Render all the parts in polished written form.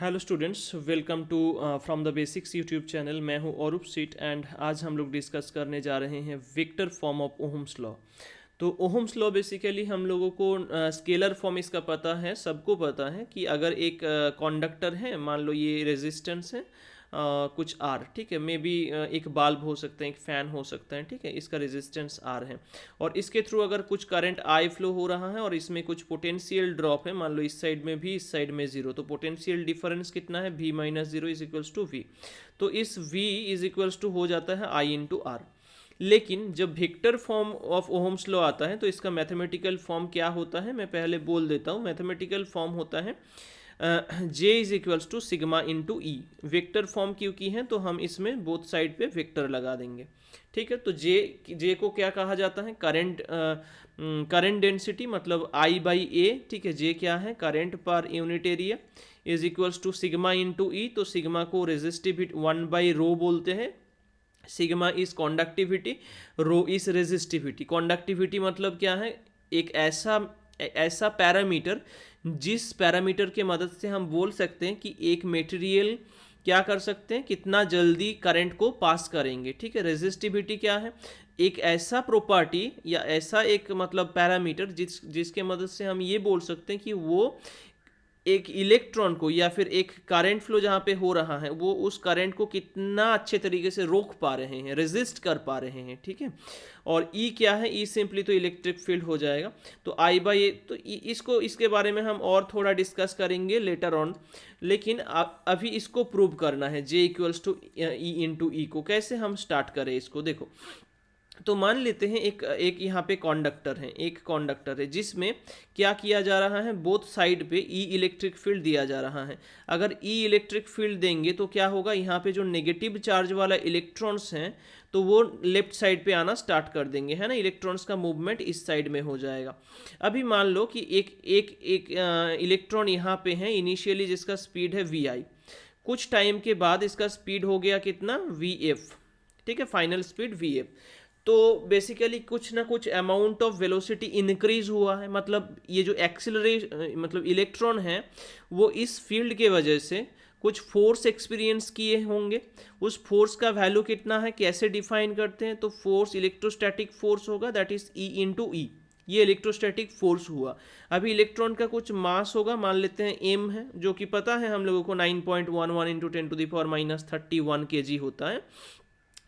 Hello students, welcome to from the basics YouTube channel. मैं हूं औरूप seat and आज हम लोग डिस्कस करने जा रहे हैं vector form of Ohm's law. तो ओहम्स लॉ बेसिकली हम लोगों को स्केलर फॉर्म इसका पता है, सबको पता है कि अगर एक कंडक्टर है, मान लो ये रेजिस्टेंस है कुछ आर, ठीक है, मे बी एक बाल्ब हो सकता है, एक फ़ैन हो सकता है, ठीक है, इसका रेजिस्टेंस आर है और इसके थ्रू अगर कुछ करंट आई फ्लो हो रहा है और इसमें कुछ पोटेंशियल ड्रॉप है, मान लो इस साइड में भी इस साइड में जीरो, तो पोटेंशियल डिफरेंस कितना है, v minus zero is equals to v. तो इस v इज इक्वल्स टू हो जाता है आई इंटू आर। लेकिन जब vector form of Ohm's law आता है तो इसका मैथमेटिकल फॉर्म क्या होता है, मैं पहले बोल देता हूँ। मैथमेटिकल फॉर्म होता है J is equals to sigma into E. Vector form क्योंकि है तो हम इसमें बोथ साइड पे वेक्टर लगा देंगे, ठीक है। तो जे को क्या कहा जाता है, करंट डेंसिटी, मतलब आई बाई ए, ठीक है। जे क्या है, current per unit area, is equals to sigma into ई। तो सिग्मा को रेजिस्टिविटी 1/रो बोलते हैं। Sigma is conductivity, rho is resistivity. Conductivity मतलब क्या है, एक ऐसा पैरामीटर जिस पैरामीटर के मदद से हम बोल सकते हैं कि एक मटेरियल क्या कर सकते हैं, कितना जल्दी करंट को पास करेंगे, ठीक है। रेजिस्टिविटी क्या है, एक ऐसा प्रॉपर्टी या ऐसा एक मतलब पैरामीटर जिसके मदद से हम ये बोल सकते हैं कि वो एक इलेक्ट्रॉन को या फिर एक करंट फ्लो जहाँ पे हो रहा है वो उस करंट को कितना अच्छे तरीके से रोक पा रहे हैं, रेजिस्ट कर पा रहे हैं, ठीक है। और ई क्या है, ई सिंपली तो इलेक्ट्रिक फील्ड हो जाएगा। तो आई बाई ए, तो इसको इसके बारे में हम और थोड़ा डिस्कस करेंगे लेटर ऑन, लेकिन अभी इसको प्रूव करना है जे इक्वल्स टू ई इंटू ई को। कैसे हम स्टार्ट करें इसको, देखो। तो मान लेते हैं एक यहाँ पे कंडक्टर है जिसमें क्या किया जा रहा है, बोथ साइड पे ई इलेक्ट्रिक फील्ड दिया जा रहा है। अगर ई इलेक्ट्रिक फील्ड देंगे तो क्या होगा, यहाँ पे जो नेगेटिव चार्ज वाला इलेक्ट्रॉन्स हैं तो वो लेफ्ट साइड पे आना स्टार्ट कर देंगे, है ना। इलेक्ट्रॉन्स का मूवमेंट इस साइड में हो जाएगा। अभी मान लो कि एक इलेक्ट्रॉन यहाँ पे है इनिशियली जिसका स्पीड है वी आई। कुछ टाइम के बाद इसका स्पीड हो गया कितना, वी एफ, ठीक है, फाइनल स्पीड वी एफ। तो बेसिकली कुछ ना कुछ अमाउंट ऑफ वेलोसिटी इंक्रीज हुआ है, मतलब ये जो एक्सिलरेशन मतलब इलेक्ट्रॉन है वो इस फील्ड के वजह से कुछ फोर्स एक्सपीरियंस किए होंगे। उस फोर्स का वैल्यू कितना है, कैसे डिफाइन करते हैं, तो फोर्स इलेक्ट्रोस्टैटिक फोर्स होगा, दैट इज ई इंटू ई। ये इलेक्ट्रोस्टैटिक फोर्स हुआ। अभी इलेक्ट्रॉन का कुछ मास होगा, मान लेते हैं एम है, जो कि पता है हम लोगों को 9.11 इंटू 10⁻³ kg होता है,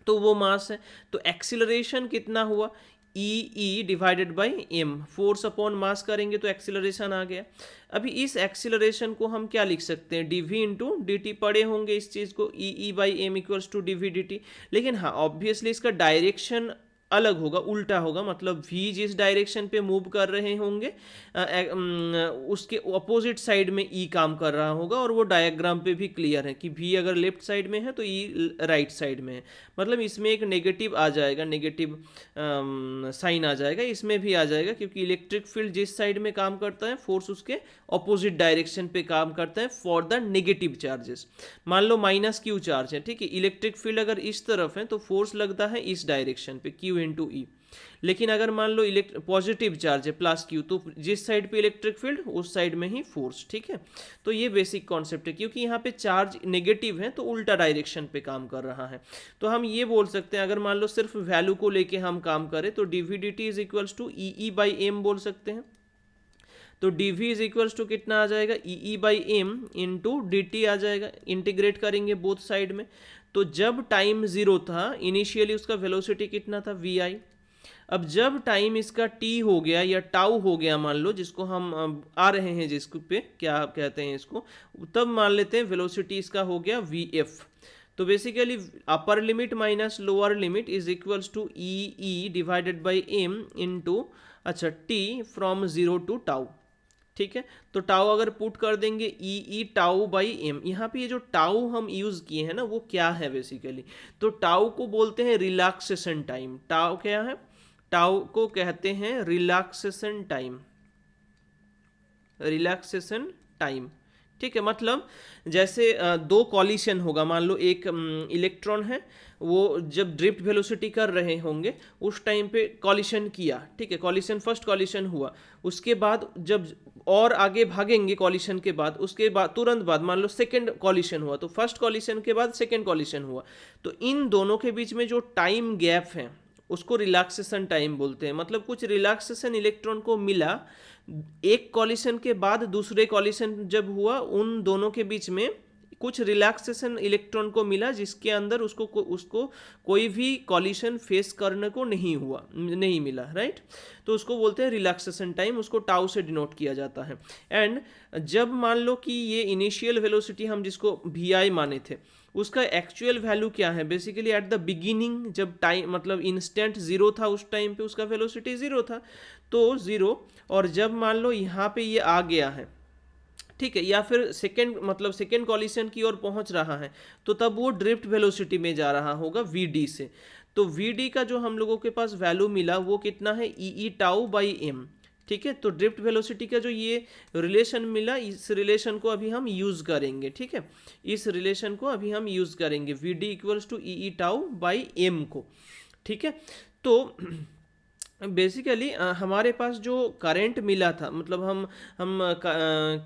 तो वो मास है। तो एक्सिलरेशन कितना हुआ, E divided by M, force upon mass करेंगे तो एक्सिलरेशन आ गया। अभी इस एक्सिलरेशन को हम क्या लिख सकते हैं, D V into D T, पढ़े होंगे इस चीज़ को, E by M equals to D we D T. लेकिन हाँ, ऑब्वियसली इसका डायरेक्शन अलग होगा, उल्टा होगा, मतलब v जिस डायरेक्शन पे मूव कर रहे होंगे उसके अपोजिट साइड में e काम कर रहा होगा। और वो डायग्राम पे भी क्लियर है कि v अगर लेफ्ट साइड में है तो e राइट साइड में है, मतलब इसमें एक नेगेटिव आ जाएगा, नेगेटिव साइन आ जाएगा, इसमें भी आ जाएगा, क्योंकि इलेक्ट्रिक फील्ड जिस साइड में काम करता है फोर्स उसके अपोजिट डायरेक्शन पे काम करता है फॉर द नेगेटिव चार्जेस। मान लो -q चार्ज है, ठीक है, इलेक्ट्रिक फील्ड अगर इस तरफ है तो फोर्स लगता है इस डायरेक्शन पे, q इंटू ई। लेकिन अगर मान लो पॉजिटिव चार्ज है +q, तो जिस साइड पे इलेक्ट्रिक फील्ड उस साइड में ही फोर्स, ठीक है। तो ये बेसिक कॉन्सेप्ट है, क्योंकि यहाँ पे चार्ज नेगेटिव है तो उल्टा डायरेक्शन पे काम कर रहा है। तो हम ये बोल सकते हैं, अगर मान लो सिर्फ वैल्यू को लेके हम काम करें तो D we D T is equals to E by M बोल सकते हैं। तो D V is equals to कितना आ जाएगा, E by M into D T आ जाएगा। इंटीग्रेट करेंगे बोथ साइड में। तो जब टाइम जीरो था इनिशियली उसका वेलोसिटी कितना था, वी आई। अब जब टाइम इसका टी हो गया या टाउ हो गया, मान लो, जिसको हम आ रहे हैं जिसको पे क्या कहते हैं इसको, तब मान लेते हैं वेलोसिटी इसका हो गया वी एफ। तो basically upper limit minus lower limit is equals to E divided by M into अच्छा T from zero to tau, ठीक है। तो टाउ अगर पुट कर देंगे ई टाउ बाई एम, यहाँ पे ये जो टाउ हम यूज किए हैं ना वो क्या है बेसिकली, तो टाउ को बोलते हैं रिलैक्सेशन टाइम। टाउ क्या है, टाउ को कहते हैं रिलैक्सेशन टाइम, रिलैक्सेशन टाइम, ठीक है, मतलब जैसे दो कॉलिशन होगा, मान लो एक इलेक्ट्रॉन है, वो जब ड्रिफ्ट वेलोसिटी कर रहे होंगे उस टाइम पे कॉलिशन किया, ठीक है, कॉलिशन फर्स्ट कॉलिशन हुआ, उसके बाद जब और आगे भागेंगे कॉलिशन के बाद, उसके बाद तुरंत बाद मान लो सेकंड कॉलिशन हुआ, तो फर्स्ट कॉलिशन के बाद सेकंड कॉलिशन हुआ, तो इन दोनों के बीच में जो टाइम गैप है उसको रिलैक्सेशन टाइम बोलते हैं। मतलब कुछ रिलैक्सेशन इलेक्ट्रॉन को मिला एक कॉलिशन के बाद, दूसरे कॉलिशन जब हुआ उन दोनों के बीच में कुछ रिलैक्सेशन इलेक्ट्रॉन को मिला, जिसके अंदर उसको कोई भी कॉलिशन फेस करने को नहीं मिला, राइट। तो उसको बोलते हैं रिलैक्सेशन टाइम, उसको टाउ से डिनोट किया जाता है। एंड जब मान लो कि ये इनिशियल वेलोसिटी हम जिसको वी आई माने थे, उसका एक्चुअल वैल्यू क्या है, बेसिकली एट द बिगिनिंग जब टाइम मतलब इंस्टेंट जीरो था उस टाइम पे उसका वेलोसिटी जीरो था, तो जीरो, और जब मान लो यहाँ पे ये आ गया है, ठीक है, या फिर सेकेंड कॉलिशन की ओर पहुंच रहा है, तो तब वो ड्रिफ्ट वेलोसिटी में जा रहा होगा वी से। तो वी का जो हम लोगों के पास वैल्यू मिला वो कितना है, ई टाउ बाई एम, ठीक है। तो ड्रिफ्ट वेलोसिटी का जो ये रिलेशन मिला, इस रिलेशन को अभी हम यूज करेंगे, ठीक है, इस रिलेशन को अभी हम यूज करेंगे, v d equals to e tau by m को, ठीक है। तो बेसिकली हमारे पास जो करंट मिला था, मतलब हम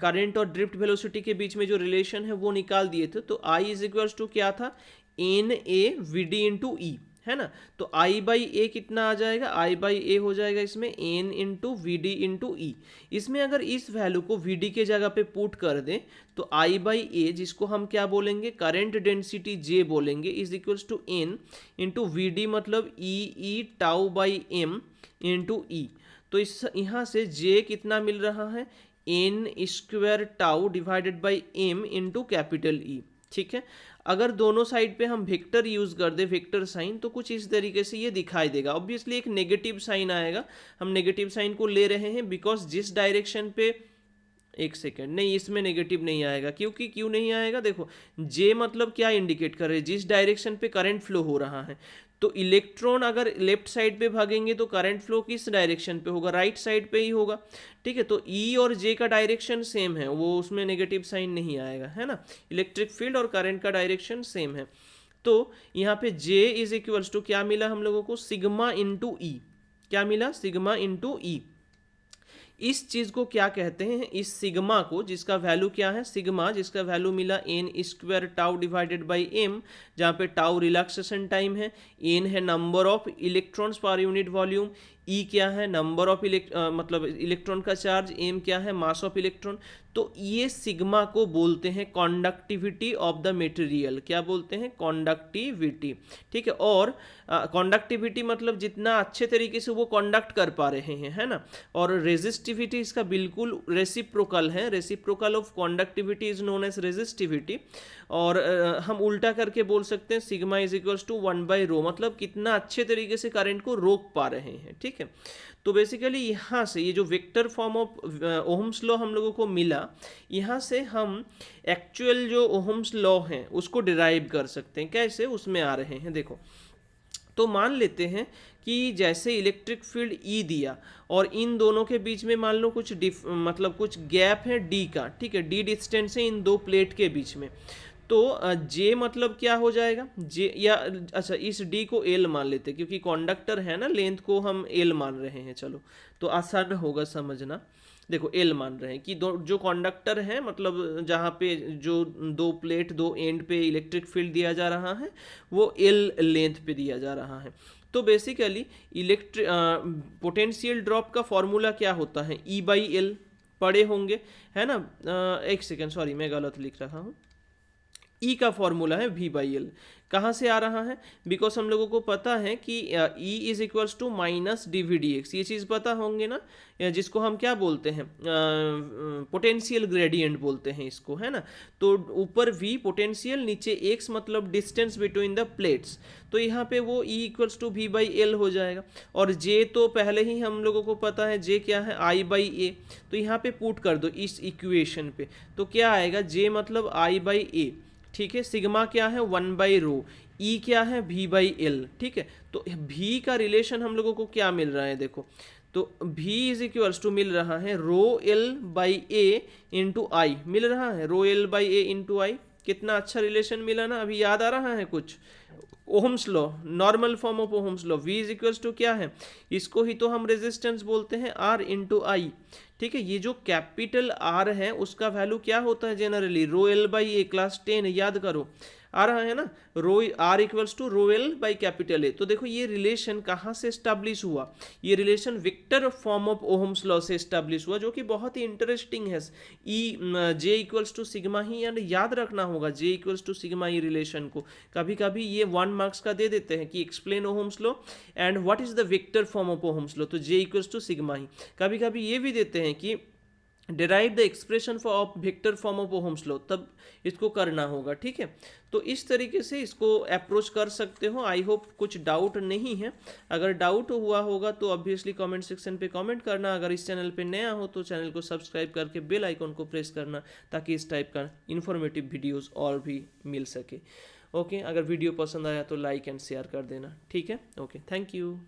करंट और ड्रिफ्ट वेलोसिटी के बीच में जो रिलेशन है वो निकाल दिए थे। तो आई इज इक्वल्स टू क्या था, N A V D into E, है ना। तो आई बाई ए कितना आ जाएगा, आई बाई ए हो जाएगा इसमें N into we D into E. इसमें अगर इस वैल्यू को वी डी के जगह पे पुट कर दें तो आई बाई ए, जिसको हम क्या बोलेंगे, करंट डेंसिटी जे बोलेंगे, is equals to n into we d, मतलब e tau by M into ई। तो इस यहाँ से जे कितना मिल रहा है, n square tau divided by M into capital e, ठीक है। अगर दोनों साइड पे हम वेक्टर यूज कर दे, वेक्टर साइन, तो कुछ इस तरीके से ये दिखाई देगा। ऑब्वियसली एक नेगेटिव साइन आएगा, हम नेगेटिव साइन को ले रहे हैं बिकॉज जिस डायरेक्शन पे, एक सेकेंड, नहीं इसमें नेगेटिव नहीं आएगा, क्योंकि क्यों नहीं आएगा, देखो जे मतलब क्या इंडिकेट कर रहे हैं, जिस डायरेक्शन पे करंट फ्लो हो रहा है। तो इलेक्ट्रॉन अगर लेफ्ट साइड पे भागेंगे तो करंट फ्लो किस डायरेक्शन पे होगा, राइट साइड पे ही होगा, ठीक है। तो ई और जे का डायरेक्शन सेम है, वो उसमें नेगेटिव साइन नहीं आएगा, है ना। इलेक्ट्रिक फील्ड और करंट का डायरेक्शन सेम है। तो यहाँ पे जे इज इक्वल्स टू क्या मिला हम लोगों को, सिग्मा इंटू ई, क्या मिला, सिग्मा इंटू ई। इस चीज को क्या कहते हैं, इस सिग्मा को, जिसका वैल्यू क्या है, सिग्मा, जिसका वैल्यू मिला N square tau divided by M, जहाँ पे टाउ रिलैक्सेशन टाइम है, एन है number of electrons per unit volume, E क्या है, नंबर ऑफ मतलब इलेक्ट्रॉन का चार्ज, एम क्या है, मास ऑफ इलेक्ट्रॉन। तो ये सिग्मा को बोलते हैं कॉन्डक्टिविटी ऑफ द मटेरियल, क्या बोलते हैं, कॉन्डक्टिविटी, ठीक है। और कॉन्डक्टिविटी मतलब जितना अच्छे तरीके से वो कॉन्डक्ट कर पा रहे हैं, है ना। और रेजिस्टिविटी इसका बिल्कुल रेसिप्रोकल है, reciprocal of conductivity is known as resistivity. और हम उल्टा करके बोल सकते हैं सिग्मा इज इक्वल्स टू 1/ρ, मतलब कितना अच्छे तरीके से करंट को रोक पा रहे हैं, ठीक है। तो बेसिकली यहाँ से ये जो vector form of Ohm's law हम लोगों को मिला, यहाँ से हम एक्चुअल जो ओहम्स लॉ हैं उसको डिराइव कर सकते हैं। कैसे, उसमें आ रहे हैं, देखो। तो मान लेते हैं कि जैसे इलेक्ट्रिक फील्ड ई दिया और इन दोनों के बीच में मान लो कुछ मतलब कुछ गैप है डी का, ठीक है, डी डिस्टेंस है इन दो प्लेट के बीच में। तो जे मतलब क्या हो जाएगा, जे, या अच्छा इस डी को एल मान लेते, क्योंकि कंडक्टर है ना, लेंथ को हम एल मान रहे हैं, चलो तो आसान होगा समझना। देखो एल मान रहे हैं कि जो कंडक्टर है, मतलब जहाँ पे जो दो प्लेट दो एंड पे इलेक्ट्रिक फील्ड दिया जा रहा है वो एल लेंथ पे दिया जा रहा है। तो बेसिकली पोटेंशियल ड्रॉप का फॉर्मूला क्या होता है, ई बाई एल पढ़े होंगे, है ना। एक सेकेंड, सॉरी मैं गलत लिख रहा हूँ, ई का फॉर्मूला है वी बाई एल। कहाँ से आ रहा है, बिकॉज हम लोगों को पता है कि e is equals to minus d we d x, ये चीज़ पता होंगे ना, जिसको हम क्या बोलते हैं, पोटेंशियल ग्रेडियंट बोलते हैं इसको, है ना। तो ऊपर वी पोटेंशियल, नीचे एक्स मतलब डिस्टेंस बिटवीन द प्लेट्स। तो यहाँ पे वो e equals to v by l हो जाएगा। और जे तो पहले ही हम लोगों को पता है, जे क्या है, आई बाई ए। तो यहाँ पे पुट कर दो इस इक्वेशन पे, तो क्या आएगा, जे मतलब आई बाई ए, ठीक है। सिग्मा क्या है, 1/ρ, ई क्या है, v/l, ठीक है। तो v का रिलेशन हम लोगों को क्या मिल रहा है, देखो तो v इज इक्वल्स टू मिल रहा है rho L by A into I, मिल रहा है rho L by A into I. कितना अच्छा रिलेशन मिला ना, अभी याद आ रहा है कुछ? Ohm's law, normal form of Ohm's law, v is equals to क्या है, इसको ही तो हम रेजिस्टेंस बोलते हैं, R इंटू आई। ठीक है, ये जो कैपिटल R है उसका वैल्यू क्या होता है generally, rho L by A, class 10 याद करो, आ रहा है ना, rho R equals to rho L by capital A. तो देखो ये रिलेशन कहाँ से स्टैब्लिश हुआ, ये relation vector form of Ohm's law से स्टैब्लिश हुआ, जो कि बहुत ही इंटरेस्टिंग है। E J equals to sigma ही, यानी याद रखना होगा J equals to sigma E relation को। कभी कभी ये 1 मार्क्स का दे देते हैं कि explain Ohm's law and what is the vector form of Ohm's law, तो जे इक्वल्स टू सिग्मा ही। कभी कभी ये भी देते हैं कि derive the expression for of vector form of Ohm's law, तब इसको करना होगा। ठीक है, तो इस तरीके से इसको अप्रोच कर सकते हो। आई होप कुछ डाउट नहीं है। अगर डाउट हुआ होगा तो ऑब्वियसली कमेंट सेक्शन पे कमेंट करना। अगर इस चैनल पे नया हो तो चैनल को सब्सक्राइब करके बेल आइकन को प्रेस करना, ताकि इस टाइप का इन्फॉर्मेटिव वीडियोस और भी मिल सके। ओके, अगर वीडियो पसंद आया तो लाइक एंड शेयर कर देना। ठीक है, ओके, थैंक यू।